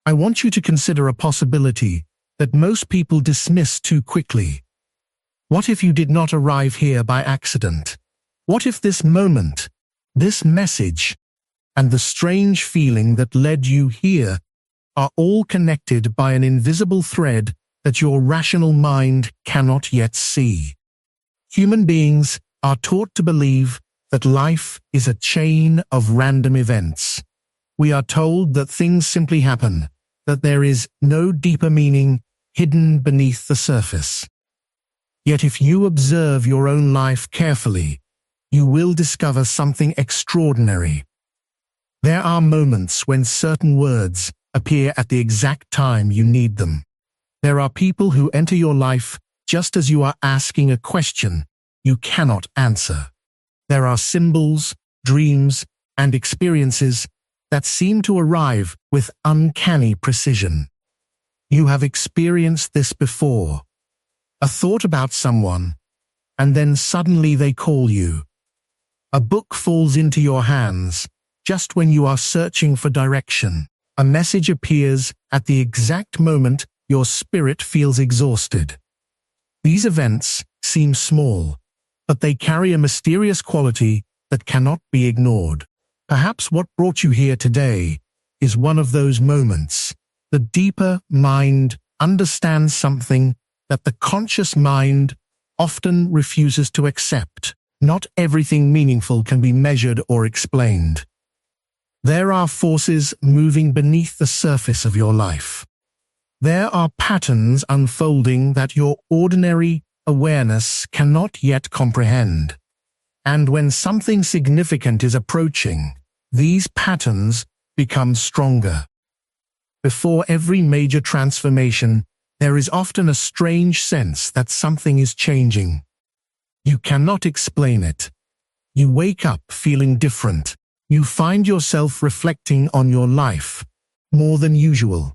I want you to consider a possibility that most people dismiss too quickly. What if you did not arrive here by accident? What if this moment, this message, and the strange feeling that led you here are all connected by an invisible thread that your rational mind cannot yet see? Human beings are taught to believe that life is a chain of random events. We are told that things simply happen, that there is no deeper meaning hidden beneath the surface. Yet if you observe your own life carefully, you will discover something extraordinary. There are moments when certain words appear at the exact time you need them. There are people who enter your life just as you are asking a question you cannot answer. There are symbols, dreams, and experiences that seem to arrive with uncanny precision. You have experienced this before. A thought about someone, and then suddenly they call you. A book falls into your hands just when you are searching for direction. A message appears at the exact moment your spirit feels exhausted. These events seem small, but they carry a mysterious quality that cannot be ignored. Perhaps what brought you here today is one of those moments. The deeper mind understands something that the conscious mind often refuses to accept. Not everything meaningful can be measured or explained. There are forces moving beneath the surface of your life. There are patterns unfolding that your ordinary awareness cannot yet comprehend. And when something significant is approaching, these patterns become stronger. Before every major transformation, there is often a strange sense that something is changing. You cannot explain it. You wake up feeling different. You find yourself reflecting on your life more than usual.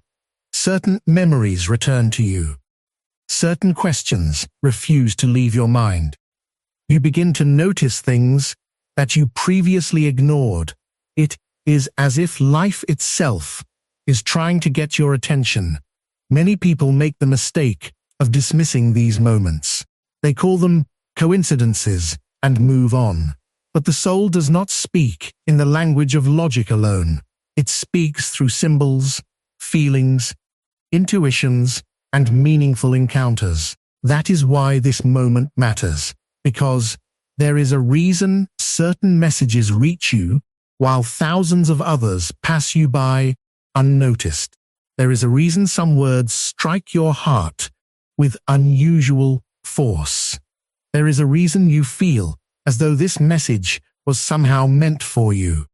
Certain memories return to you. Certain questions refuse to leave your mind. You begin to notice things that you previously ignored. It is as if life itself is trying to get your attention. Many people make the mistake of dismissing these moments. They call them coincidences and move on. But the soul does not speak in the language of logic alone. It speaks through symbols, feelings, intuitions, and meaningful encounters. That is why this moment matters, because there is a reason certain messages reach you while thousands of others pass you by unnoticed. There is a reason some words strike your heart with unusual force. There is a reason you feel as though this message was somehow meant for you.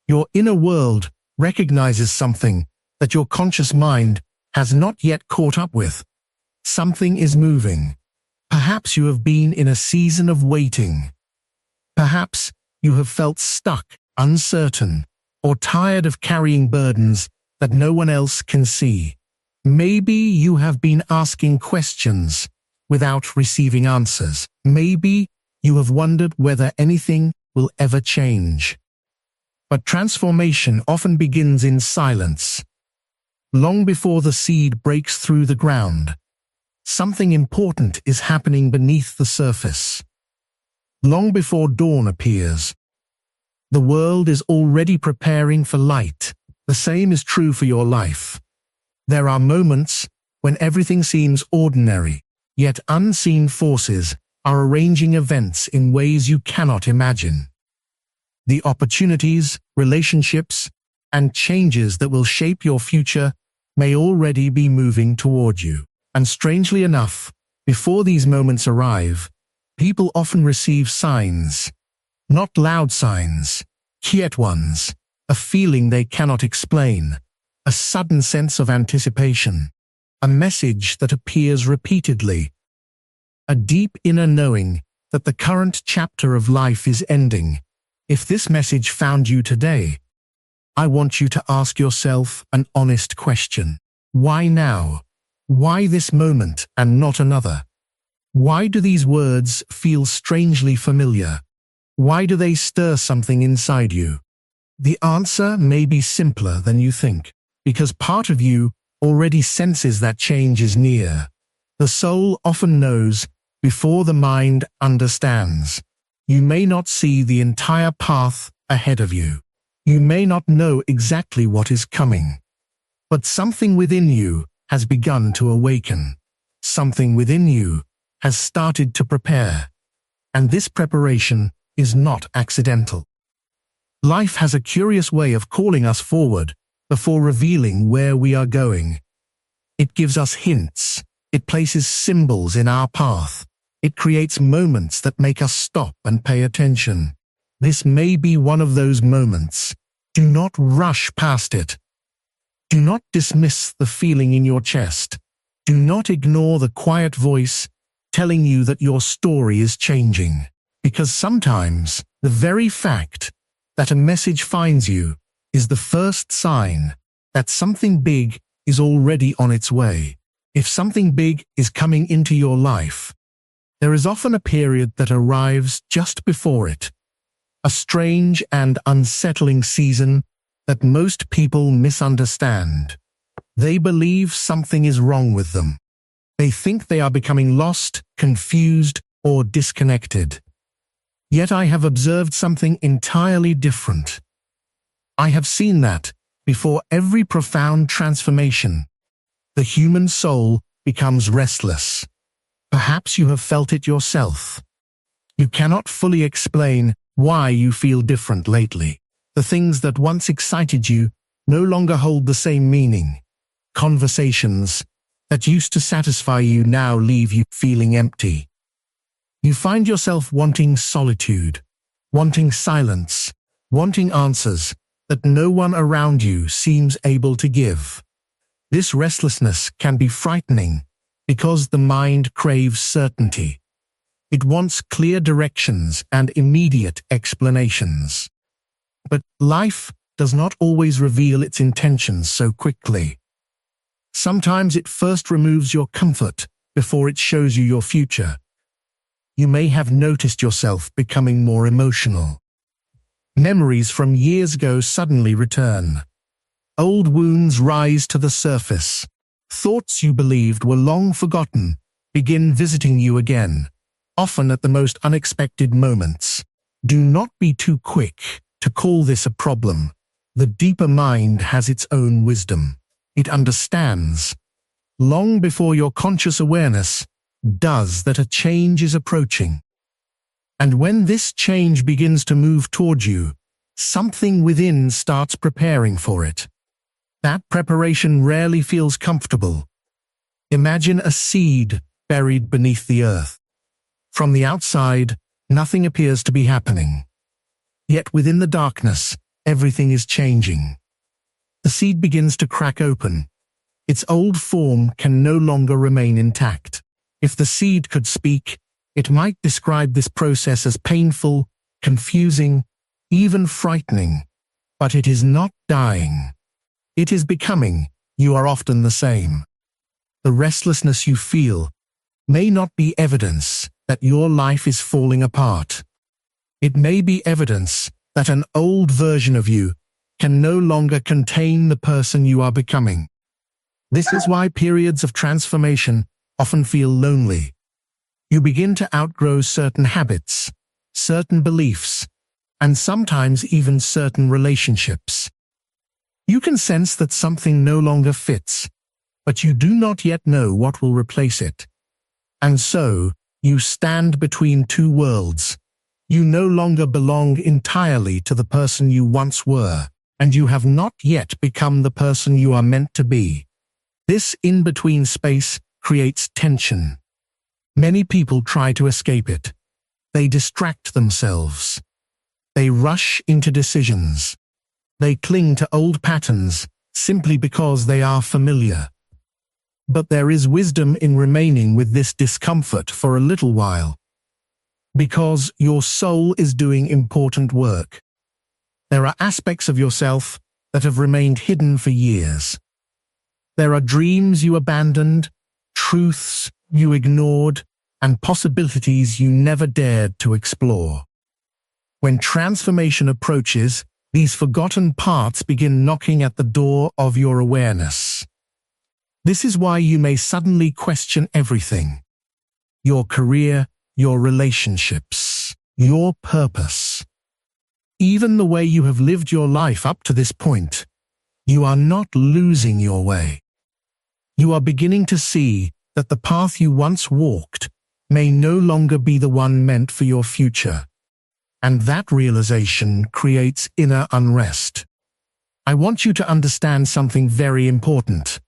Your inner world recognizes something that your conscious mind has not yet caught up with. Something is moving. Perhaps you have been in a season of waiting. Perhaps you have felt stuck, uncertain, or tired of carrying burdens that no one else can see. Maybe you have been asking questions without receiving answers. Maybe you have wondered whether anything will ever change. But transformation often begins in silence. Long before the seed breaks through the ground, something important is happening beneath the surface. Long before dawn appears, the world is already preparing for light. The same is true for your life. There are moments when everything seems ordinary, yet unseen forces are arranging events in ways you cannot imagine. The opportunities, relationships, and changes that will shape your future may already be moving toward you. And strangely enough, before these moments arrive, people often receive signs. Not loud signs, quiet ones, a feeling they cannot explain, a sudden sense of anticipation, a message that appears repeatedly, a deep inner knowing that the current chapter of life is ending. If this message found you today, I want you to ask yourself an honest question. Why now? Why this moment and not another? Why do these words feel strangely familiar? Why do they stir something inside you? The answer may be simpler than you think. because part of you already senses that change is near. The soul often knows before the mind understands. You may not see the entire path ahead of you. You may not know exactly what is coming. But something within you has begun to awaken. Something within you has started to prepare. And this preparation is not accidental. Life has a curious way of calling us forward before revealing where we are going. It gives us hints. It places symbols in our path. It creates moments that make us stop and pay attention. This may be one of those moments. Do not rush past it. Do not dismiss the feeling in your chest. Do not ignore the quiet voice telling you that your story is changing. Because sometimes the very fact that a message finds you is the first sign that something big is already on its way. If something big is coming into your life, there is often a period that arrives just before it. A strange and unsettling season that most people misunderstand. They believe something is wrong with them. They think they are becoming lost, confused, or disconnected. Yet I have observed something entirely different. I have seen that before every profound transformation, the human soul becomes restless. Perhaps you have felt it yourself. You cannot fully explain why you feel different lately. The things that once excited you no longer hold the same meaning. Conversations that used to satisfy you now leave you feeling empty. You find yourself wanting solitude, wanting silence, wanting answers that no one around you seems able to give. This restlessness can be frightening because the mind craves certainty. It wants clear directions and immediate explanations. But life does not always reveal its intentions so quickly. Sometimes it first removes your comfort before it shows you your future. You may have noticed yourself becoming more emotional. Memories from years ago suddenly return. Old wounds rise to the surface. Thoughts you believed were long forgotten begin visiting you again, often at the most unexpected moments. Do not be too quick to call this a problem. The deeper mind has its own wisdom. It understands, long before your conscious awareness does, that a change is approaching. And when this change begins to move toward you, something within starts preparing for it. That preparation rarely feels comfortable. Imagine a seed buried beneath the earth. From the outside, nothing appears to be happening. Yet within the darkness, everything is changing. The seed begins to crack open. Its old form can no longer remain intact. If the seed could speak, it might describe this process as painful, confusing, even frightening. But it is not dying. It is becoming. You are often the same. The restlessness you feel may not be evidence that your life is falling apart. It may be evidence that an old version of you can no longer contain the person you are becoming. This is why periods of transformation often feel lonely. You begin to outgrow certain habits, certain beliefs, and sometimes even certain relationships. You can sense that something no longer fits, but you do not yet know what will replace it. And so, you stand between two worlds. You no longer belong entirely to the person you once were, and you have not yet become the person you are meant to be. This in-between space creates tension. Many people try to escape it. They distract themselves. They rush into decisions. They cling to old patterns simply because they are familiar. But there is wisdom in remaining with this discomfort for a little while. Because your soul is doing important work. There are aspects of yourself that have remained hidden for years. There are dreams you abandoned, truths you ignored, and possibilities you never dared to explore. When transformation approaches, These forgotten parts begin knocking at the door of your awareness. This is why you may suddenly question everything: your career, your relationships, your purpose. Even the way you have lived your life up to this point. You are not losing your way. You are beginning to see that the path you once walked may no longer be the one meant for your future. And that realization creates inner unrest. I want you to understand something very important.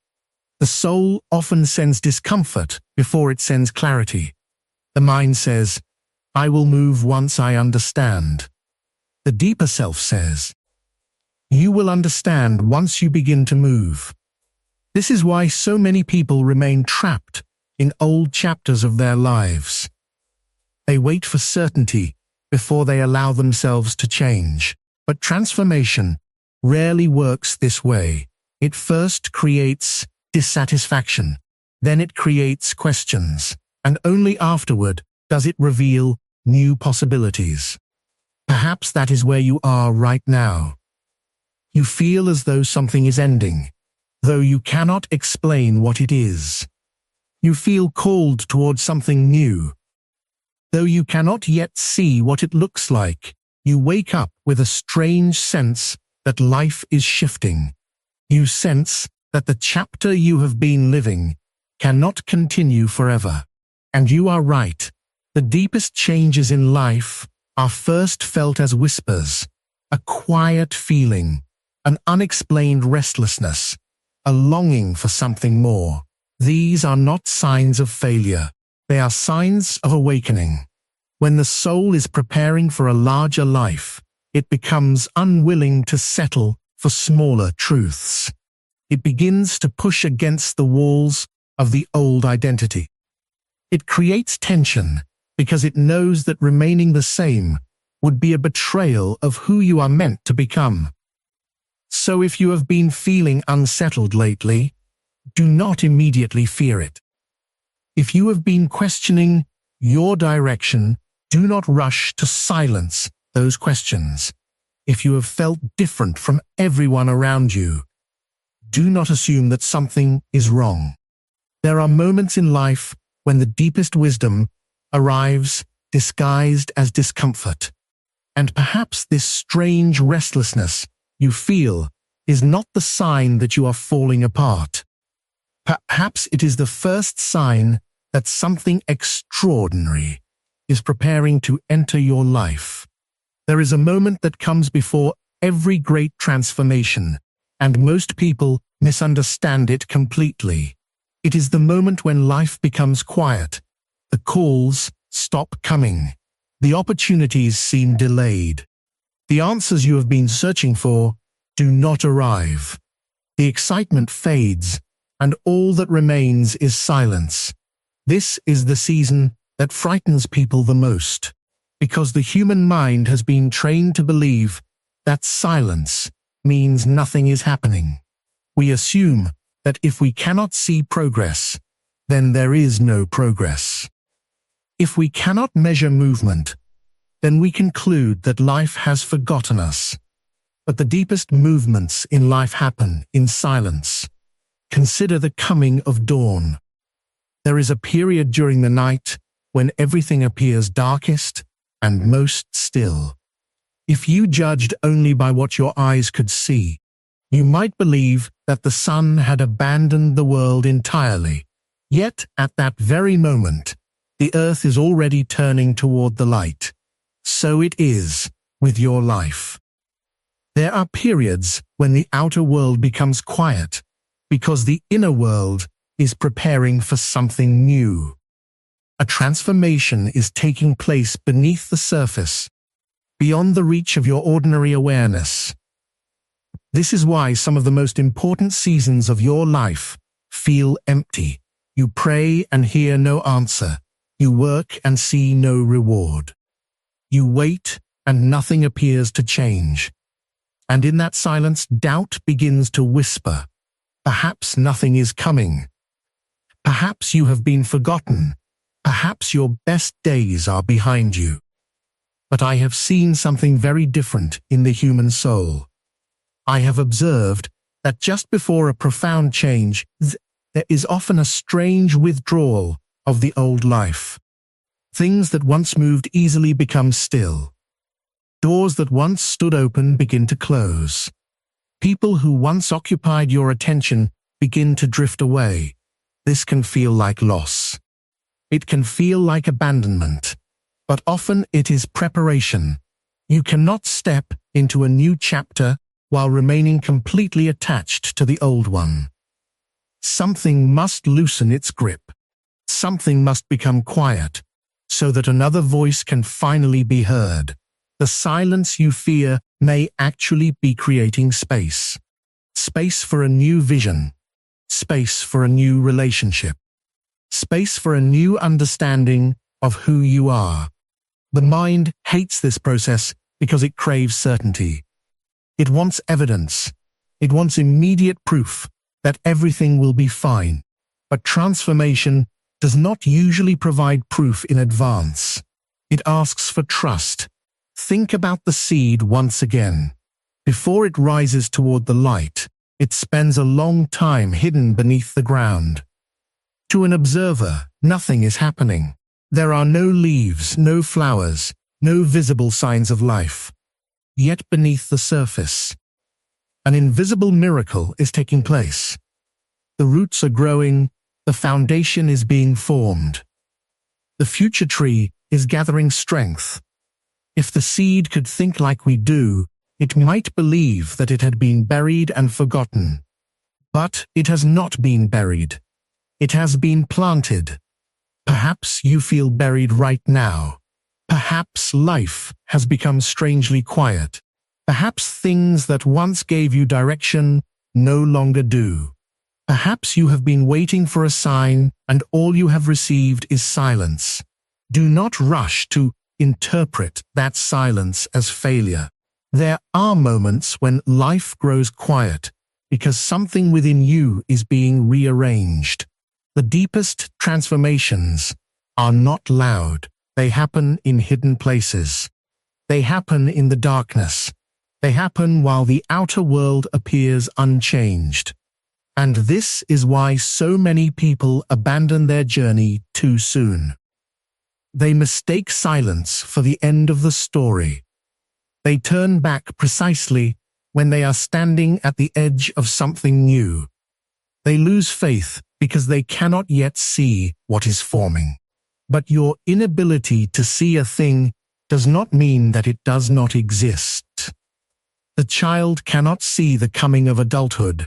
The soul often sends discomfort before it sends clarity. The mind says, "I will move once I understand." The deeper self says, "You will understand once you begin to move." This is why so many people remain trapped in old chapters of their lives. They wait for certainty before they allow themselves to change. But transformation rarely works this way. It first creates dissatisfaction, then it creates questions, and only afterward does it reveal new possibilities. Perhaps that is where you are right now. You feel as though something is ending, though you cannot explain what it is. You feel called towards something new. Though you cannot yet see what it looks like, you wake up with a strange sense that life is shifting. You sense that the chapter you have been living cannot continue forever. And you are right. The deepest changes in life are first felt as whispers, a quiet feeling, an unexplained restlessness, a longing for something more. These are not signs of failure. They are signs of awakening. When the soul is preparing for a larger life, it becomes unwilling to settle for smaller truths. It begins to push against the walls of the old identity. It creates tension because it knows that remaining the same would be a betrayal of who you are meant to become. So if you have been feeling unsettled lately, do not immediately fear it. If you have been questioning your direction, do not rush to silence those questions. If you have felt different from everyone around you, do not assume that something is wrong. There are moments in life when the deepest wisdom arrives disguised as discomfort. And perhaps this strange restlessness you feel is not the sign that you are falling apart. Perhaps it is the first sign that something extraordinary is preparing to enter your life. There is a moment that comes before every great transformation, and most people misunderstand it completely. It is the moment when life becomes quiet. The calls stop coming. The opportunities seem delayed. The answers you have been searching for do not arrive. The excitement fades, and all that remains is silence. This is the season that frightens people the most, because the human mind has been trained to believe that silence means nothing is happening. We assume that if we cannot see progress, then there is no progress. If we cannot measure movement, then we conclude that life has forgotten us. But the deepest movements in life happen in silence. Consider the coming of dawn. There is a period during the night when everything appears darkest and most still. If you judged only by what your eyes could see, you might believe that the sun had abandoned the world entirely. Yet, at that very moment, the earth is already turning toward the light. So it is with your life. There are periods when the outer world becomes quiet, because the inner world is preparing for something new. A transformation is taking place beneath the surface, beyond the reach of your ordinary awareness. This is why some of the most important seasons of your life feel empty. You pray and hear no answer. You work and see no reward. You wait and nothing appears to change. And in that silence, doubt begins to whisper. Perhaps nothing is coming. Perhaps you have been forgotten. Perhaps your best days are behind you. but I have seen something very different in the human soul. I have observed that just before a profound change, there is often a strange withdrawal of the old life. Things that once moved easily become still. Doors that once stood open begin to close. People who once occupied your attention begin to drift away. This can feel like loss. It can feel like abandonment, but often it is preparation. You cannot step into a new chapter while remaining completely attached to the old one. Something must loosen its grip. Something must become quiet, so that another voice can finally be heard. The silence you fear may actually be creating space. Space for a new vision. Space for a new relationship. Space for a new understanding of who you are. The mind hates this process because it craves certainty. It wants evidence. It wants immediate proof that everything will be fine. But transformation does not usually provide proof in advance. It asks for trust. Think about the seed once again. Before it rises toward the light, it spends a long time hidden beneath the ground. To an observer, nothing is happening. There are no leaves, no flowers, no visible signs of life. Yet beneath the surface, an invisible miracle is taking place. The roots are growing, the foundation is being formed. The future tree is gathering strength. If the seed could think like we do, it might believe that it had been buried and forgotten. But it has not been buried. It has been planted. Perhaps you feel buried right now. Perhaps life has become strangely quiet. Perhaps things that once gave you direction no longer do. Perhaps you have been waiting for a sign and all you have received is silence. Do not rush to interpret that silence as failure. There are moments when life grows quiet because something within you is being rearranged. The deepest transformations are not loud. They happen in hidden places. They happen in the darkness. They happen while the outer world appears unchanged. And this is why so many people abandon their journey too soon. They mistake silence for the end of the story. They turn back precisely when they are standing at the edge of something new. They lose faith because they cannot yet see what is forming. But your inability to see a thing does not mean that it does not exist. The child cannot see the coming of adulthood.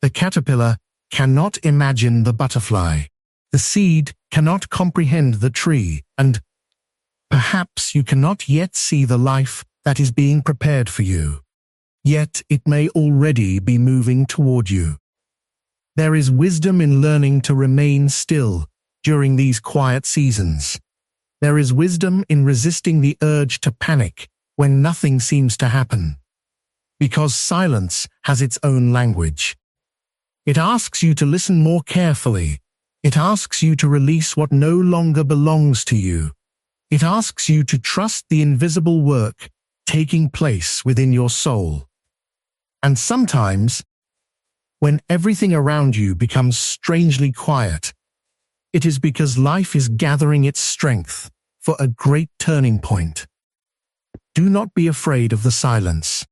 The caterpillar cannot imagine the butterfly. The seed cannot comprehend the tree, and perhaps you cannot yet see the life that is being prepared for you. Yet it may already be moving toward you. There is wisdom in learning to remain still during these quiet seasons. There is wisdom in resisting the urge to panic when nothing seems to happen. Because silence has its own language. It asks you to listen more carefully. It asks you to release what no longer belongs to you. It asks you to trust the invisible work taking place within your soul. And sometimes, when everything around you becomes strangely quiet, it is because life is gathering its strength for a great turning point. Do not be afraid of the silence.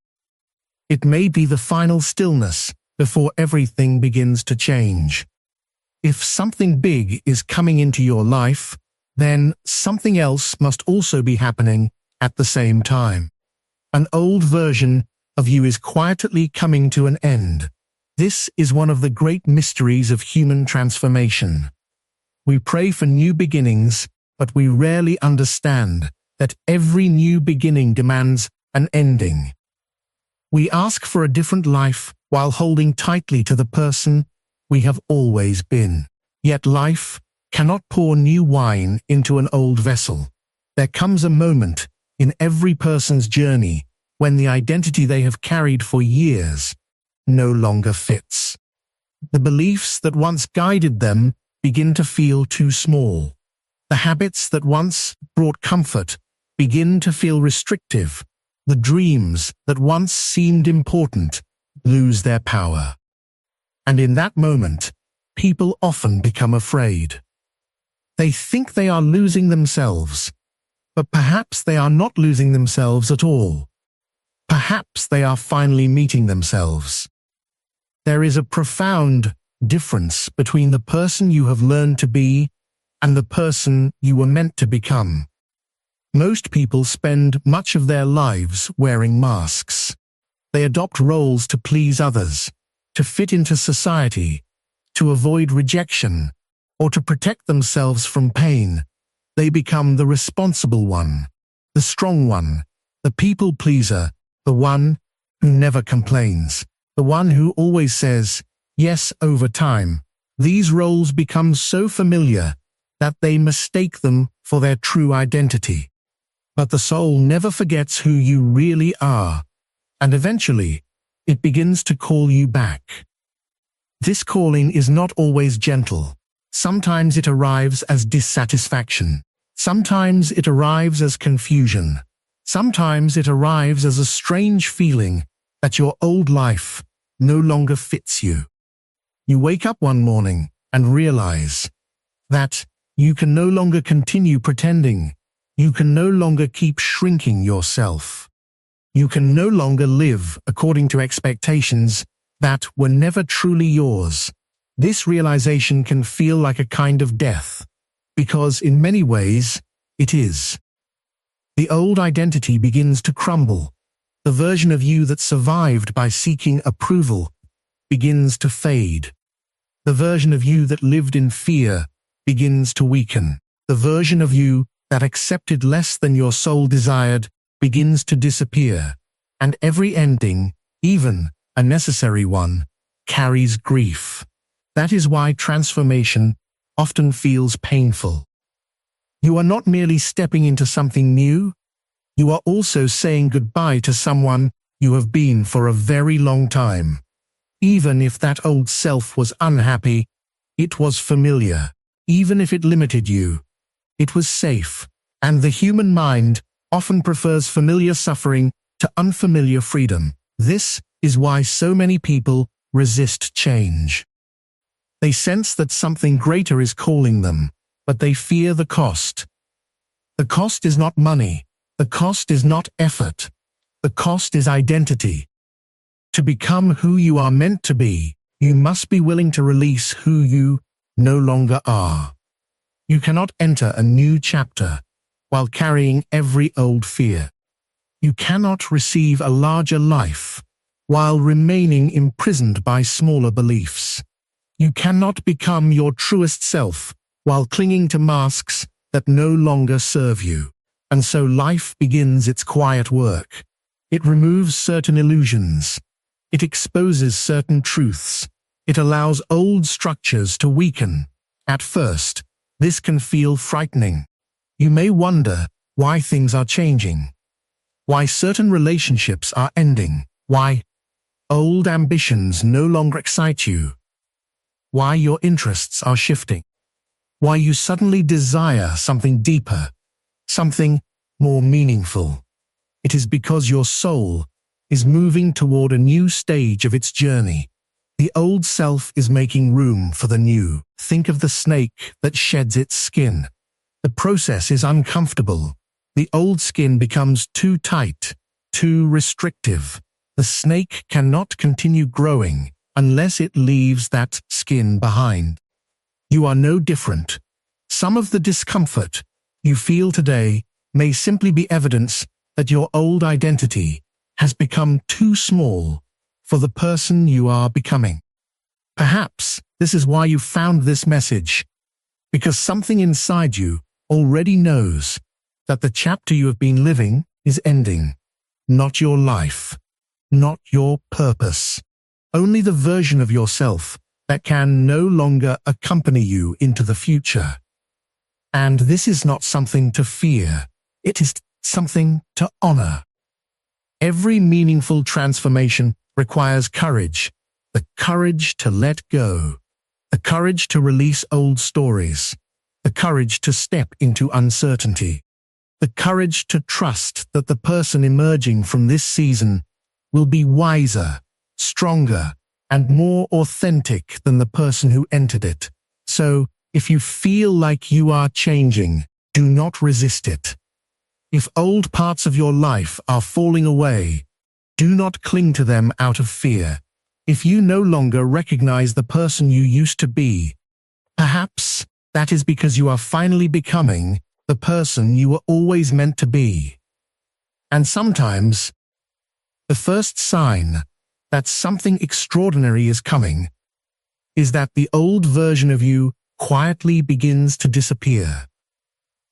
It may be the final stillness before everything begins to change. If something big is coming into your life, then something else must also be happening at the same time. An old version of you is quietly coming to an end. This is one of the great mysteries of human transformation. We pray for new beginnings, but we rarely understand that every new beginning demands an ending. We ask for a different life while holding tightly to the person we have always been. Yet life cannot pour new wine into an old vessel. There comes a moment in every person's journey when the identity they have carried for years no longer fits. The beliefs that once guided them begin to feel too small. The habits that once brought comfort begin to feel restrictive. The dreams that once seemed important lose their power. And in that moment, people often become afraid. They think they are losing themselves, but perhaps they are not losing themselves at all. Perhaps they are finally meeting themselves. There is a profound difference between the person you have learned to be and the person you were meant to become. Most people spend much of their lives wearing masks. They adopt roles to please others, to fit into society, to avoid rejection, or to protect themselves from pain. They become the responsible one, the strong one, the people pleaser, the one who never complains, the one who always says yes over time. These roles become so familiar that they mistake them for their true identity. But the soul never forgets who you really are, and eventually, it begins to call you back. This calling is not always gentle. Sometimes it arrives as dissatisfaction. Sometimes it arrives as confusion. Sometimes it arrives as a strange feeling that your old life no longer fits you. You wake up one morning and realize that you can no longer continue pretending. You can no longer keep shrinking yourself. You can no longer live according to expectations that were never truly yours. This realization can feel like a kind of death, because in many ways, it is. The old identity begins to crumble. The version of you that survived by seeking approval begins to fade. The version of you that lived in fear begins to weaken. The version of you that accepted less than your soul desired begins to disappear. And every ending, even a necessary one, carries grief. That is why transformation often feels painful. You are not merely stepping into something new, you are also saying goodbye to someone you have been for a very long time. Even if that old self was unhappy, it was familiar. Even if it limited you, it was safe. And the human mind often prefers familiar suffering to unfamiliar freedom. This is why so many people resist change. They sense that something greater is calling them, but they fear the cost. The cost is not money. The cost is not effort. The cost is identity. To become who you are meant to be, you must be willing to release who you no longer are. You cannot enter a new chapter while carrying every old fear. You cannot receive a larger life while remaining imprisoned by smaller beliefs. You cannot become your truest self while clinging to masks that no longer serve you. And so life begins its quiet work. It removes certain illusions. It exposes certain truths. It allows old structures to weaken. At first, this can feel frightening. You may wonder why things are changing, why certain relationships are ending, why old ambitions no longer excite you, why your interests are shifting, why you suddenly desire something deeper, something more meaningful. It is because your soul is moving toward a new stage of its journey. The old self is making room for the new. Think of the snake that sheds its skin. The process is uncomfortable. The old skin becomes too tight, too restrictive. The snake cannot continue growing unless it leaves that skin behind. You are no different. Some of the discomfort you feel today may simply be evidence that your old identity has become too small for the person you are becoming. Perhaps this is why you found this message, because something inside you already knows that the chapter you have been living is ending. Not your life, not your purpose, only the version of yourself that can no longer accompany you into the future. And this is not something to fear, it is something to honor. Every meaningful transformation requires courage, the courage to let go, the courage to release old stories, the courage to step into uncertainty, the courage to trust that the person emerging from this season will be wiser, stronger, and more authentic than the person who entered it. So, if you feel like you are changing, do not resist it. If old parts of your life are falling away, do not cling to them out of fear. If you no longer recognize the person you used to be, perhaps that is because you are finally becoming the person you were always meant to be. And sometimes, the first sign that something extraordinary is coming is that the old version of you quietly begins to disappear.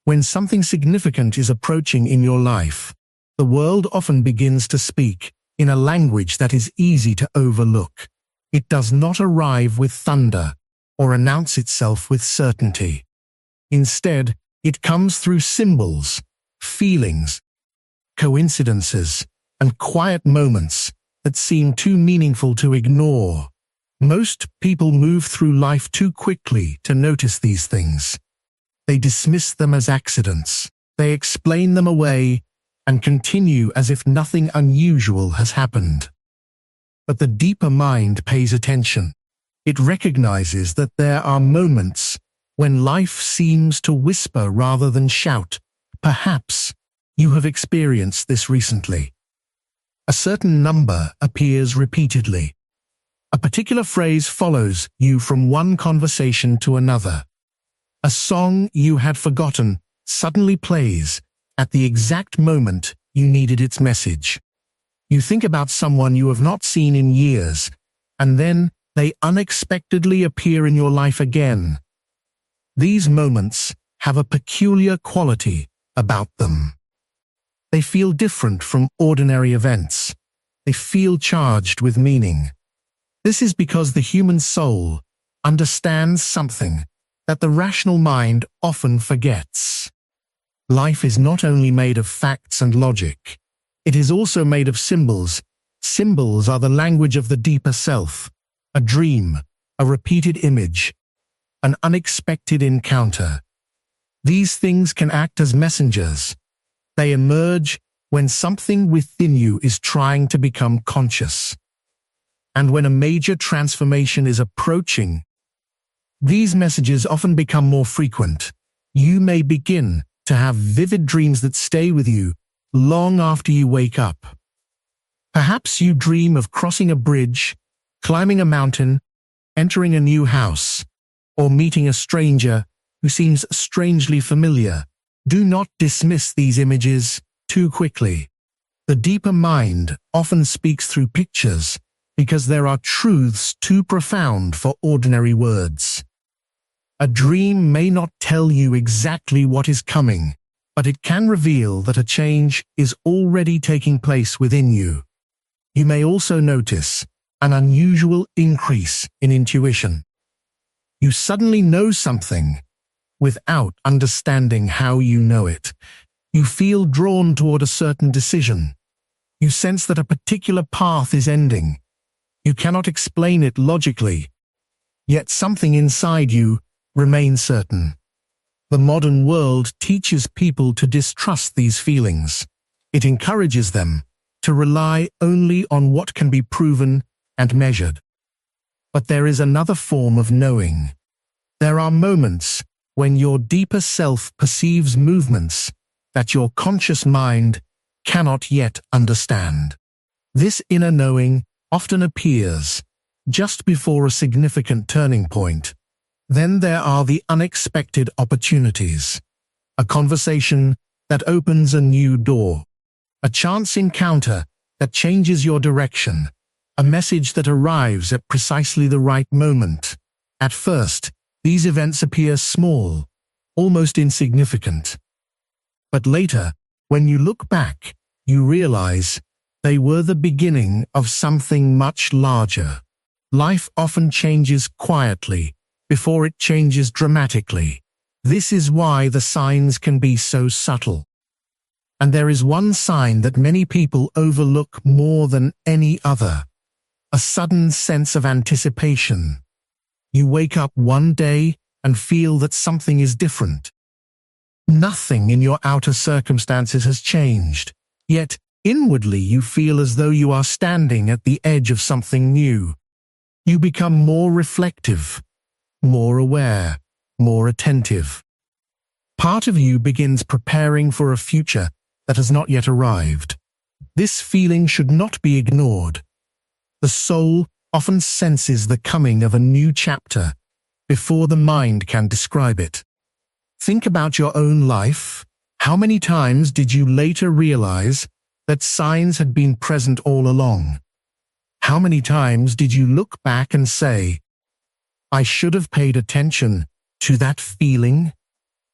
When something significant is approaching in your life, the world often begins to speak in a language that is easy to overlook. It does not arrive with thunder or announce itself with certainty. Instead, it comes through symbols, feelings, coincidences, and quiet moments that seem too meaningful to ignore. Most people move through life too quickly to notice these things. They dismiss them as accidents. They explain them away and continue as if nothing unusual has happened. But the deeper mind pays attention. It recognizes that there are moments when life seems to whisper rather than shout. Perhaps you have experienced this recently. A certain number appears repeatedly. A particular phrase follows you from one conversation to another. A song you had forgotten suddenly plays at the exact moment you needed its message. You think about someone you have not seen in years, and then they unexpectedly appear in your life again. These moments have a peculiar quality about them. They feel different from ordinary events. They feel charged with meaning. This is because the human soul understands something that the rational mind often forgets. Life is not only made of facts and logic, it is also made of symbols. Symbols are the language of the deeper self, a dream, a repeated image, an unexpected encounter. These things can act as messengers. They emerge when something within you is trying to become conscious. And when a major transformation is approaching, these messages often become more frequent. You may begin to have vivid dreams that stay with you long after you wake up. Perhaps you dream of crossing a bridge, climbing a mountain, entering a new house, or meeting a stranger who seems strangely familiar. Do not dismiss these images too quickly. The deeper mind often speaks through pictures because there are truths too profound for ordinary words. A dream may not tell you exactly what is coming, but it can reveal that a change is already taking place within you. You may also notice an unusual increase in intuition. You suddenly know something without understanding how you know it. You feel drawn toward a certain decision. You sense that a particular path is ending. You cannot explain it logically, yet something inside you remains certain. The modern world teaches people to distrust these feelings. It encourages them to rely only on what can be proven and measured. But there is another form of knowing. There are moments when your deeper self perceives movements that your conscious mind cannot yet understand. This inner knowing often appears just before a significant turning point. Then there are the unexpected opportunities. A conversation that opens a new door. A chance encounter that changes your direction. A message that arrives at precisely the right moment. At first, these events appear small, almost insignificant. But later, when you look back, you realize they were the beginning of something much larger. Life often changes quietly before it changes dramatically. This is why the signs can be so subtle. And there is one sign that many people overlook more than any other. A sudden sense of anticipation. You wake up one day and feel that something is different. Nothing in your outer circumstances has changed, yet inwardly you feel as though you are standing at the edge of something new. You become more reflective, more aware, more attentive. Part of you begins preparing for a future that has not yet arrived. This feeling should not be ignored. The soul often senses the coming of a new chapter before the mind can describe it. Think about your own life. How many times did you later realize that signs had been present all along? How many times did you look back and say, I should have paid attention to that feeling?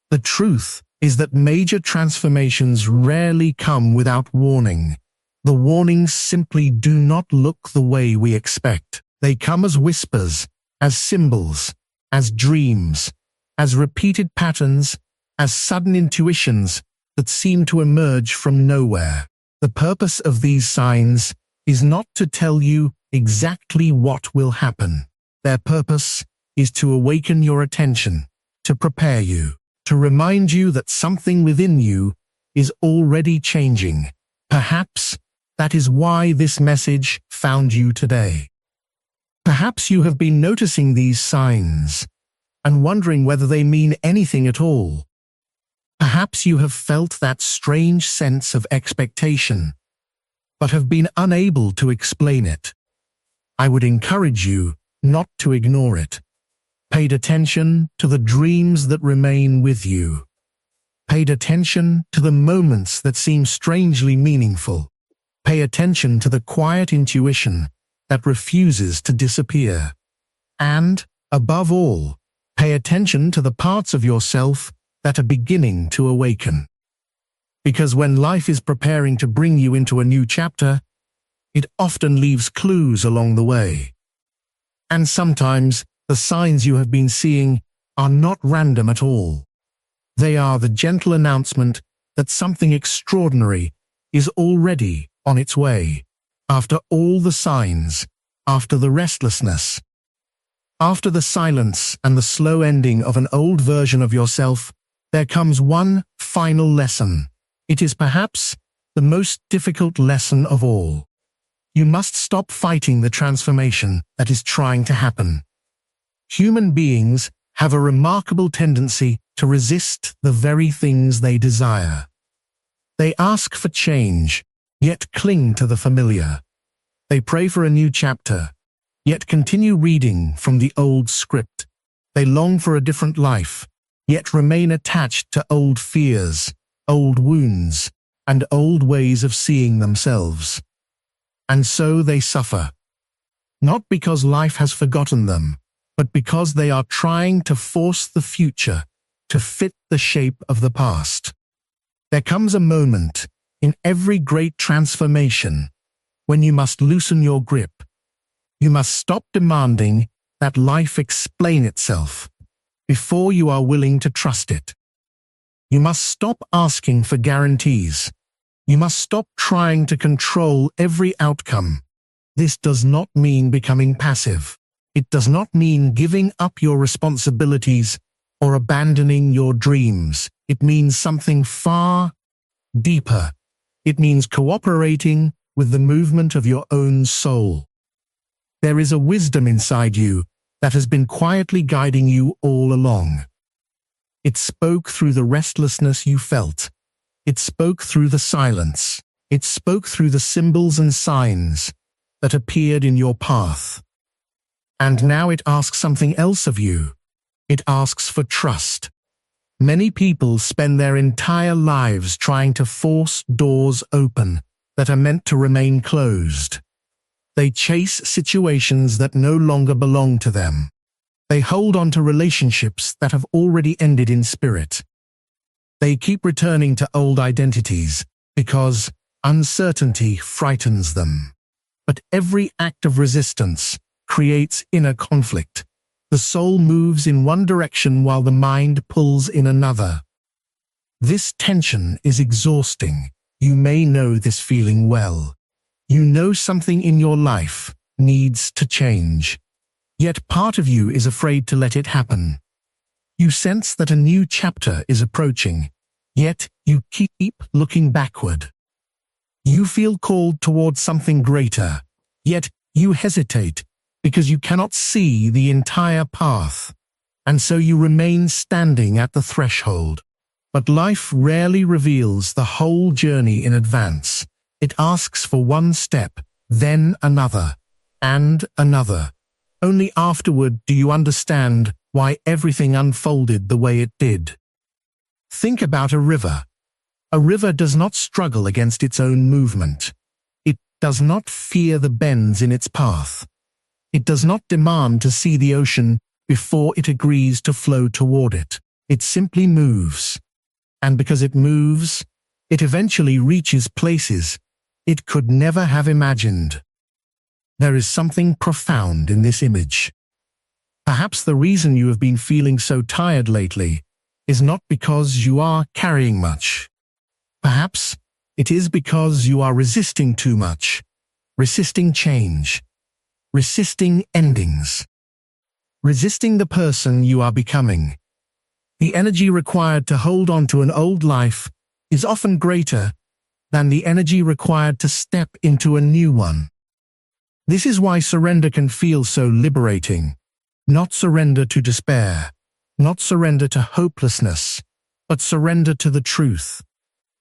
The truth is that major transformations rarely come without warning. The warnings simply do not look the way we expect. They come as whispers, as symbols, as dreams, as repeated patterns, as sudden intuitions that seem to emerge from nowhere. The purpose of these signs is not to tell you exactly what will happen. Their purpose is to awaken your attention, to prepare you, to remind you that something within you is already changing. Perhaps that is why this message found you today. Perhaps you have been noticing these signs and wondering whether they mean anything at all. Perhaps you have felt that strange sense of expectation, but have been unable to explain it. I would encourage you not to ignore it. Pay attention to the dreams that remain with you. Pay attention to the moments that seem strangely meaningful. Pay attention to the quiet intuition that refuses to disappear. And, above all, pay attention to the parts of yourself that are beginning to awaken. Because when life is preparing to bring you into a new chapter, it often leaves clues along the way. And sometimes the signs you have been seeing are not random at all. They are the gentle announcement that something extraordinary is already on its way. After all the signs, after the restlessness, after the silence and the slow ending of an old version of yourself, there comes one final lesson. It is perhaps the most difficult lesson of all. You must stop fighting the transformation that is trying to happen. Human beings have a remarkable tendency to resist the very things they desire. They ask for change, yet cling to the familiar. They pray for a new chapter, yet continue reading from the old script. They long for a different life, yet remain attached to old fears, old wounds, and old ways of seeing themselves. And so they suffer, not because life has forgotten them, but because they are trying to force the future to fit the shape of the past. There comes a moment in every great transformation when you must loosen your grip. You must stop demanding that life explain itself before you are willing to trust it. You must stop asking for guarantees. You must stop trying to control every outcome. This does not mean becoming passive. It does not mean giving up your responsibilities or abandoning your dreams. It means something far deeper. It means cooperating with the movement of your own soul. There is a wisdom inside you that has been quietly guiding you all along. It spoke through the restlessness you felt. It spoke through the silence. It spoke through the symbols and signs that appeared in your path. And now it asks something else of you. It asks for trust. Many people spend their entire lives trying to force doors open that are meant to remain closed. They chase situations that no longer belong to them. They hold on to relationships that have already ended in spirit. They keep returning to old identities because uncertainty frightens them. But every act of resistance creates inner conflict. The soul moves in one direction while the mind pulls in another. This tension is exhausting. You may know this feeling well. You know something in your life needs to change. Yet part of you is afraid to let it happen. You sense that a new chapter is approaching, yet you keep looking backward. You feel called towards something greater, yet you hesitate because you cannot see the entire path, and so you remain standing at the threshold. But life rarely reveals the whole journey in advance. It asks for one step, then another, and another. Only afterward do you understand why everything unfolded the way it did. Think about a river. A river does not struggle against its own movement. It does not fear the bends in its path. It does not demand to see the ocean before it agrees to flow toward it. It simply moves. And because it moves, it eventually reaches places it could never have imagined. There is something profound in this image. Perhaps the reason you have been feeling so tired lately is not because you are carrying much. Perhaps it is because you are resisting too much, resisting change, resisting endings, resisting the person you are becoming. The energy required to hold on to an old life is often greater than the energy required to step into a new one. This is why surrender can feel so liberating. Not surrender to despair, not surrender to hopelessness, but surrender to the truth.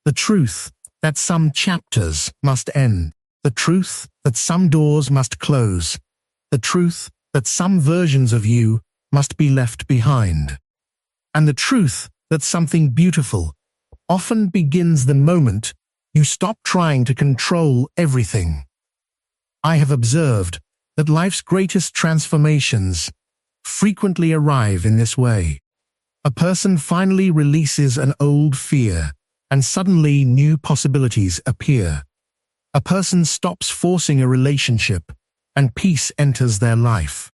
The truth that some chapters must end, the truth that some doors must close, the truth that some versions of you must be left behind, and the truth that something beautiful often begins the moment you stop trying to control everything. I have observed that life's greatest transformations frequently arrive in this way. A person finally releases an old fear, and suddenly new possibilities appear. A person stops forcing a relationship, and peace enters their life.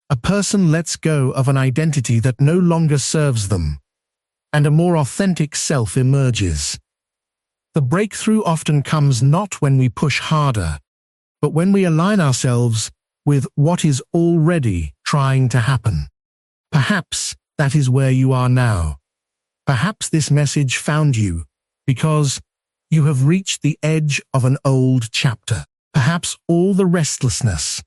A person lets go of an identity that no longer serves them, and a more authentic self emerges. The breakthrough often comes not when we push harder, but when we align ourselves with what is already trying to happen. Perhaps that is where you are now. Perhaps this message found you because you have reached the edge of an old chapter. Perhaps all the restlessness,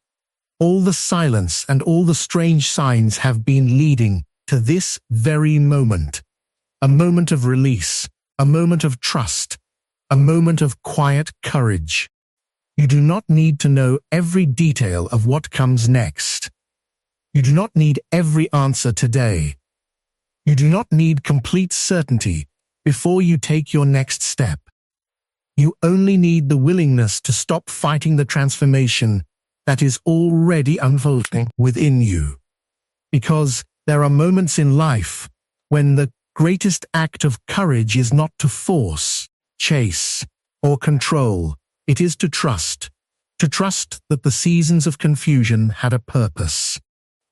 all the silence, and all the strange signs have been leading to this very moment. A moment of release, a moment of trust, a moment of quiet courage. You do not need to know every detail of what comes next. You do not need every answer today. You do not need complete certainty before you take your next step. You only need the willingness to stop fighting the transformation that is already unfolding within you. Because there are moments in life when the greatest act of courage is not to force, chase, or control. It is to trust that the seasons of confusion had a purpose,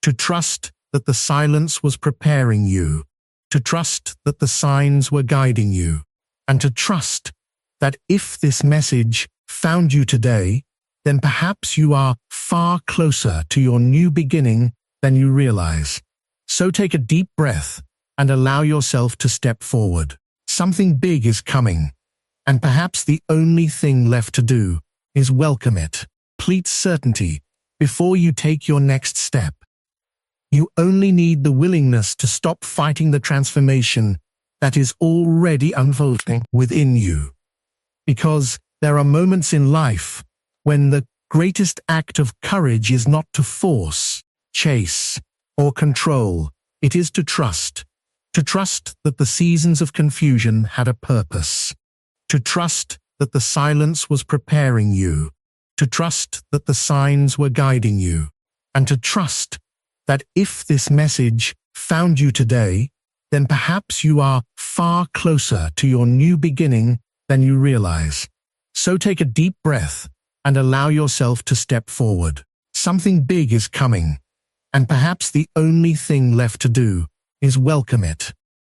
to trust that the silence was preparing you, to trust that the signs were guiding you, and to trust that if this message found you today, then perhaps you are far closer to your new beginning than you realize. So take a deep breath and allow yourself to step forward. Something big is coming, and perhaps the only thing left to do is welcome it. Complete certainty before you take your next step. You only need the willingness to stop fighting the transformation that is already unfolding within you. Because there are moments in life when the greatest act of courage is not to force, chase, or control. It is to trust that the seasons of confusion had a purpose, to trust that the silence was preparing you, to trust that the signs were guiding you, and to trust that if this message found you today, then perhaps you are far closer to your new beginning than you realize. So take a deep breath and allow yourself to step forward. Something big is coming, and perhaps the only thing left to do is welcome it.